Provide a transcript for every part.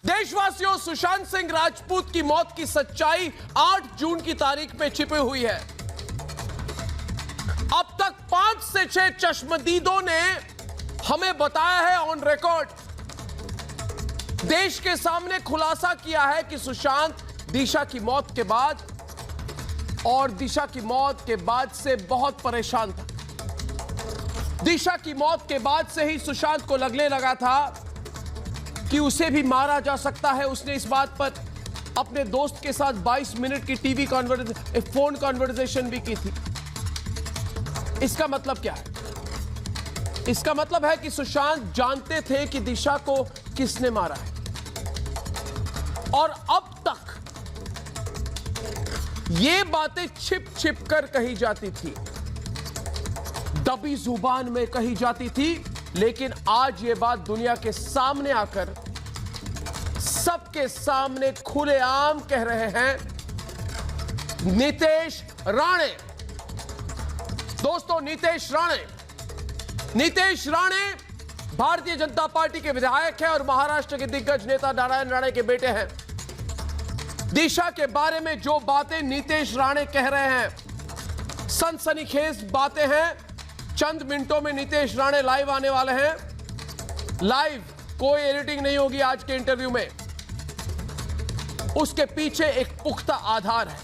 देशवासियों, सुशांत सिंह राजपूत की मौत की सच्चाई 8 जून की तारीख में छिपी हुई है। अब तक 5 से 6 चश्मदीदों ने हमें बताया है ऑन रिकॉर्ड, देश के सामने खुलासा किया है कि सुशांत दिशा की मौत के बाद और दिशा की मौत के बाद से बहुत परेशान था। दिशा की मौत के बाद से ही सुशांत को लगने लगा था कि उसे भी मारा जा सकता है। उसने इस बात पर अपने दोस्त के साथ 22 मिनट की फोन कॉन्वर्सेशन भी की थी। इसका मतलब क्या है? इसका मतलब है कि सुशांत जानते थे कि दिशा को किसने मारा है, और अब तक ये बातें छिप छिप कर कही जाती थी, दबी जुबान में कही जाती थी, लेकिन आज ये बात दुनिया के सामने आकर सबके सामने खुलेआम कह रहे हैं नीतेश राणे। दोस्तों, नीतेश राणे भारतीय जनता पार्टी के विधायक हैं और महाराष्ट्र के दिग्गज नेता नारायण राणे के बेटे हैं। दिशा के बारे में जो बातें नीतेश राणे कह रहे हैं, सनसनीखेज बातें हैं। चंद मिनटों में नीतेश राणे लाइव आने वाले हैं। लाइव, कोई एडिटिंग नहीं होगी आज के इंटरव्यू में। उसके पीछे एक पुख्ता आधार है।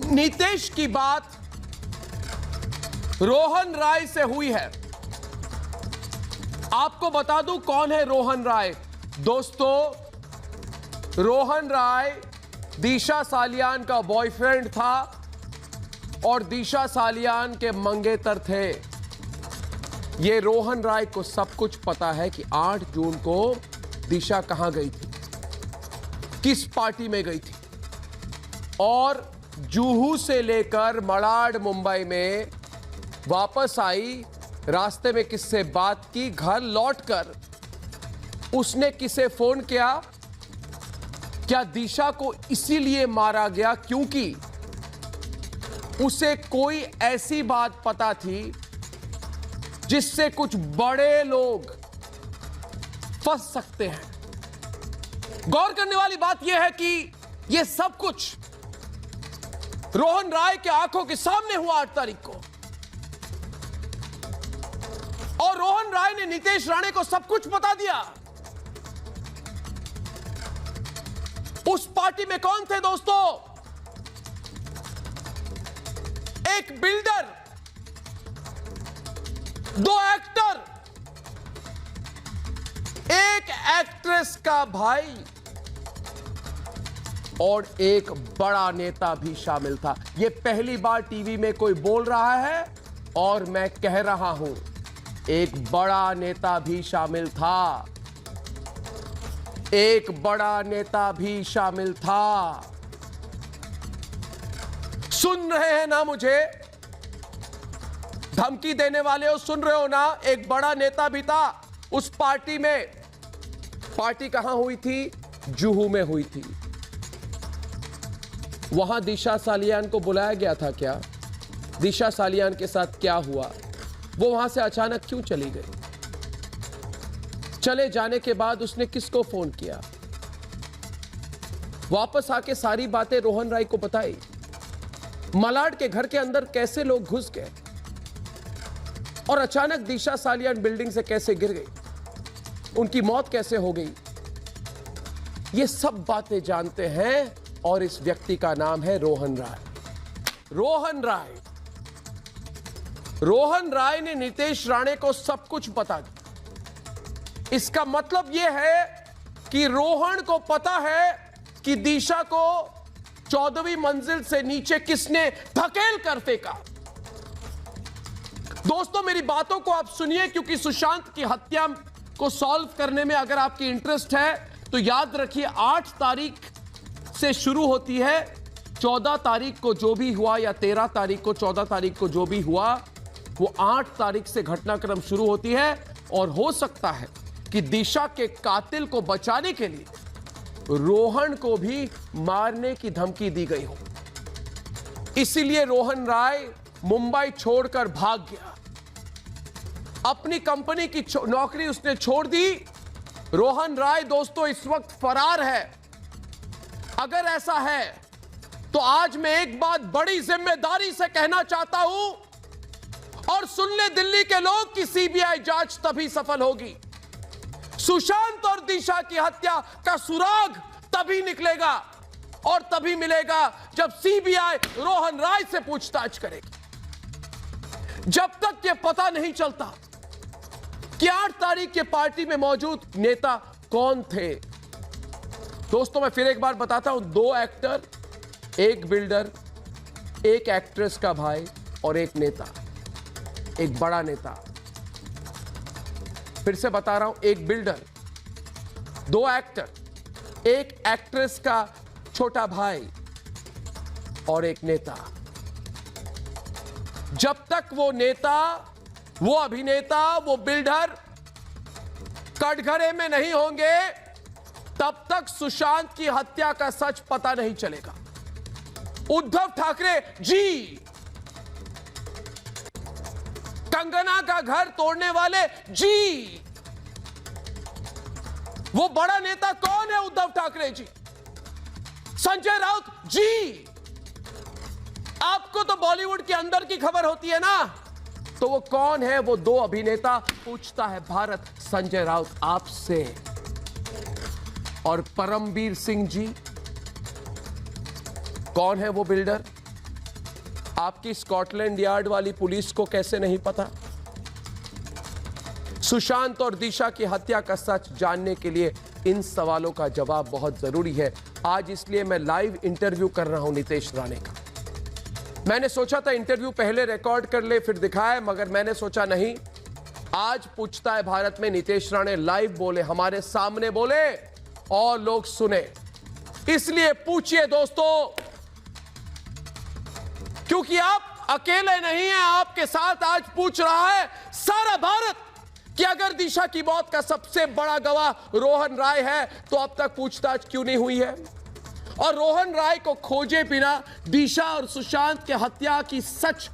नीतेश की बात रोहन राय से हुई है। आपको बता दूं कौन है रोहन राय। दोस्तों, रोहन राय दिशा सालियान का बॉयफ्रेंड था और दिशा सालियान के मंगेतर थे। यह रोहन राय को सब कुछ पता है कि 8 जून को दिशा कहां गई थी, किस पार्टी में गई थी, और जुहू से लेकर मलाड मुंबई में वापस आई, रास्ते में किससे बात की, घर लौटकर उसने किसे फोन किया। क्या दिशा को इसीलिए मारा गया क्योंकि उसे कोई ऐसी बात पता थी जिससे कुछ बड़े लोग फंस सकते हैं? गौर करने वाली बात यह है कि यह सब कुछ रोहन राय के आंखों के सामने हुआ 8 तारीख को, और रोहन राय ने नीतेश राणे को सब कुछ बता दिया। उस पार्टी में कौन थे दोस्तों? एक बिल्डर, 2 एक्टर, एक एक्ट्रेस का भाई और एक बड़ा नेता भी शामिल था। यह पहली बार टीवी में कोई बोल रहा है और मैं कह रहा हूं, एक बड़ा नेता भी शामिल था। एक बड़ा नेता भी शामिल था। सुन रहे हैं ना मुझे? धमकी देने वाले हो, सुन रहे हो ना? एक बड़ा नेता भी था उस पार्टी में। पार्टी कहां हुई थी? जुहू में हुई थी। वहां दिशा सालियान को बुलाया गया था क्या? दिशा सालियान के साथ क्या हुआ? वो वहां से अचानक क्यों चली गई? चले जाने के बाद उसने किसको फोन किया? वापस आके सारी बातें रोहन राय को बताई। मलाड के घर के अंदर कैसे लोग घुस गए और अचानक दिशा सालियान बिल्डिंग से कैसे गिर गई, उनकी मौत कैसे हो गई, ये सब बातें जानते हैं। और इस व्यक्ति का नाम है रोहन राय। रोहन राय ने नीतेश राणे को सब कुछ बता दिया। इसका मतलब यह है कि रोहन को पता है कि दिशा को 14वीं मंजिल से नीचे किसने धकेल कर फेंका। दोस्तों, मेरी बातों को आप सुनिए, क्योंकि सुशांत की हत्या को सॉल्व करने में अगर आपकी इंटरेस्ट है तो याद रखिए 8 तारीख से शुरू होती है। 14 तारीख को जो भी हुआ, या 13 तारीख को, 14 तारीख को जो भी हुआ, वो 8 तारीख से घटनाक्रम शुरू होती है। और हो सकता है कि दिशा के कातिल को बचाने के लिए रोहन को भी मारने की धमकी दी गई हो। इसीलिए रोहन राय मुंबई छोड़कर भाग गया। अपनी कंपनी की नौकरी उसने छोड़ दी रोहन राय दोस्तों इस वक्त फरार है। अगर ऐसा है तो आज मैं एक बात बड़ी जिम्मेदारी से कहना चाहता हूं और सुन ले दिल्ली के लोग कि सीबीआई जांच तभी सफल होगी, सुशांत और दिशा की हत्या का सुराग तभी निकलेगा और तभी मिलेगा जब सीबीआई रोहन राय से पूछताछ करेगी। जब तक यह पता नहीं चलता कि 8 तारीख के पार्टी में मौजूद नेता कौन थे। दोस्तों मैं फिर एक बार बताता हूं, 2 एक्टर, एक बिल्डर, एक एक्ट्रेस का भाई और एक नेता, एक बड़ा नेता। फिर से बता रहा हूं, एक बिल्डर, 2 एक्टर, एक एक्ट्रेस का छोटा भाई और एक नेता। जब तक वो नेता, वो अभिनेता, वो बिल्डर कटघरे में नहीं होंगे तब तक सुशांत की हत्या का सच पता नहीं चलेगा। उद्धव ठाकरे जी, कंगना का घर तोड़ने वाले जी, वो बड़ा नेता कौन है? उद्धव ठाकरे जी, संजय राउत जी। आपको तो बॉलीवुड के अंदर की खबर होती है ना, तो वो कौन है? वो 2 अभिनेता। पूछता है भारत संजय राउत आपसे। और परमवीर सिंह जी, कौन है वो बिल्डर? आपकी स्कॉटलैंड यार्ड वाली पुलिस को कैसे नहीं पता? सुशांत और दिशा की हत्या का सच जानने के लिए इन सवालों का जवाब बहुत जरूरी है। आज इसलिए मैं लाइव इंटरव्यू कर रहा हूं नितेश राणे का। मैंने सोचा था इंटरव्यू पहले रिकॉर्ड कर ले फिर दिखाए, मगर मैंने सोचा नहीं, आज पूछता है भारत में नितेश राणे लाइव बोले, हमारे सामने बोले और लोग सुने। इसलिए पूछिए दोस्तों, क्योंकि आप अकेले नहीं हैं, आपके साथ आज पूछ रहा है सारा भारत कि अगर दिशा की मौत का सबसे बड़ा गवाह रोहन राय है तो अब तक पूछताछ क्यों नहीं हुई है? और रोहन राय को खोजे बिना दिशा और सुशांत के हत्या की सच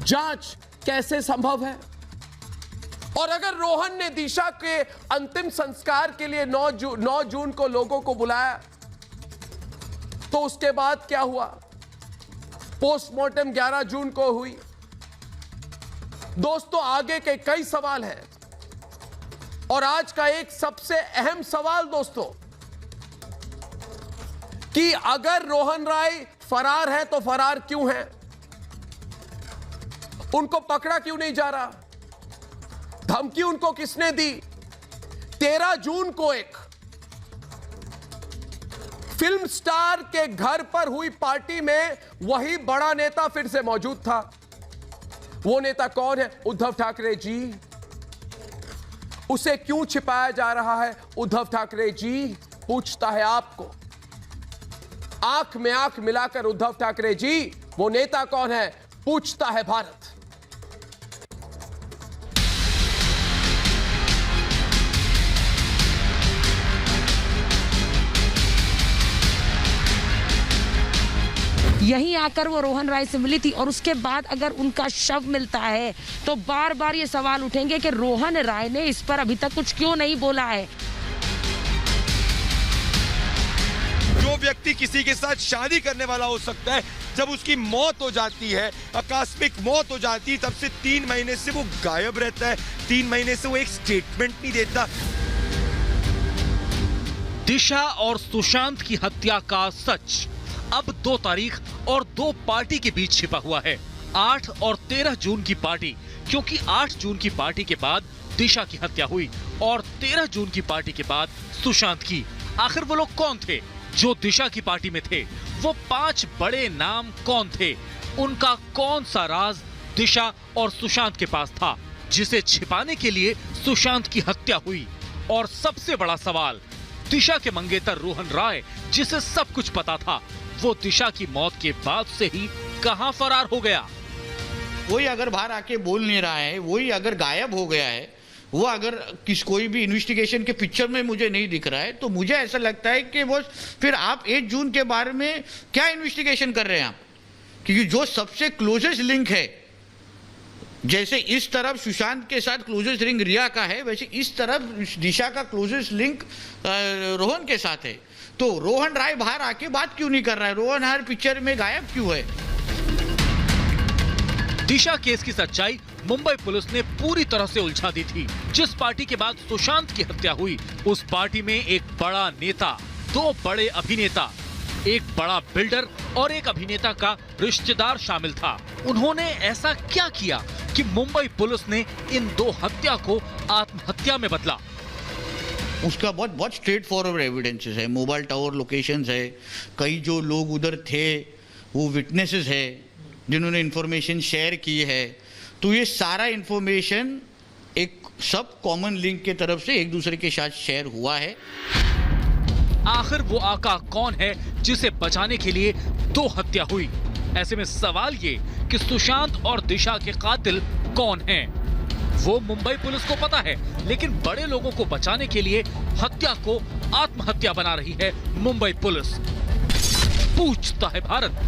जांच कैसे संभव है? और अगर रोहन ने दिशा के अंतिम संस्कार के लिए 9 जून को लोगों को बुलाया तो उसके बाद क्या हुआ? पोस्टमार्टम 11 जून को हुई। दोस्तों आगे के कई सवाल हैं और आज का एक सबसे अहम सवाल दोस्तों, कि अगर रोहन राय फरार है तो फरार क्यों है? उनको पकड़ा क्यों नहीं जा रहा? धमकी उनको किसने दी? 13 जून को एक फिल्म स्टार के घर पर हुई पार्टी में वही बड़ा नेता फिर से मौजूद था। वो नेता कौन है? उद्धव ठाकरे जी। उसे क्यों छिपाया जा रहा है? उद्धव ठाकरे जी पूछता है आपको। आंख में आंख मिलाकर उद्धव ठाकरे जी, वो नेता कौन है? पूछता है भारत। यहीं आकर वो रोहन राय से मिली थी और उसके बाद अगर उनका शव मिलता है तो बार बार ये सवाल उठेंगे कि रोहन राय ने इस पर अभी तक कुछ क्यों नहीं बोला है। जो व्यक्ति किसी के साथ शादी करने वाला हो सकता है, जब उसकी मौत हो जाती है, आकस्मिक मौत हो जाती है, तब से 3 महीने से वो गायब रहता है। 3 महीने से वो एक स्टेटमेंट नहीं देता। दिशा और सुशांत की हत्या का सच अब 2 तारीख और 2 पार्टी के बीच छिपा हुआ है। 8 और 13 जून की पार्टी, क्योंकि 8 जून की पार्टी के बाद दिशा की हत्या हुई और 13 जून की पार्टी के बाद सुशांत की। आखिर वो लोग कौन थे जो दिशा की पार्टी में थे? वो 5 बड़े नाम कौन थे? उनका कौन सा राज दिशा और सुशांत के पास था जिसे छिपाने के लिए सुशांत की हत्या हुई? और सबसे बड़ा सवाल, दिशा के मंगेतर रोहन राय, जिसे सब कुछ पता था, वो दिशा की मौत के बाद से ही कहां फरार हो गया? वही अगर बाहर आके बोल नहीं रहा है, वही अगर गायब हो गया है, वो अगर कोई भी इन्वेस्टिगेशन के पिक्चर में मुझे नहीं दिख रहा है, तो मुझे ऐसा लगता है कि वो फिर आप 8 जून के बारे में क्या इन्वेस्टिगेशन कर रहे हैं आप? क्योंकि जो सबसे क्लोजेस्ट लिंक है जैसे इस तरफ सुशांत के साथ क्लोजेस्ट लिंक रिया का है, वैसे इस तरफ दिशा का क्लोजेस्ट लिंक रोहन के साथ है। तो रोहन राय बाहर आके बात क्यों नहीं कर रहा है? रोहन हर पिक्चर में गायब क्यों है? दिशा केस की सच्चाई मुंबई पुलिस ने पूरी तरह से उलझा दी थी। जिस पार्टी के बाद सुशांत की हत्या हुई, उस पार्टी में एक बड़ा नेता, 2 बड़े अभिनेता, एक बड़ा बिल्डर और एक अभिनेता का रिश्तेदार शामिल था। उन्होंने ऐसा क्या किया कि मुंबई पुलिस ने इन 2 हत्या को आत्महत्या में बदला? उसका बहुत स्ट्रेट फॉरवर्ड एविडेंसेस है, मोबाइल टावर लोकेशंस है, कई जो लोग उधर थे वो विटनेसेस है जिन्होंने इंफॉर्मेशन शेयर की है। तो ये सारा इंफॉर्मेशन एक सब कॉमन लिंक के तरफ से एक दूसरे के साथ शेयर हुआ है। आखिर वो आका कौन है जिसे बचाने के लिए 2 हत्या हुई? ऐसे में सवाल ये कि सुशांत और दिशा के कातिल कौन हैं? वो मुंबई पुलिस को पता है, लेकिन बड़े लोगों को बचाने के लिए हत्या को आत्महत्या बना रही है मुंबई पुलिस। पूछता है भारत।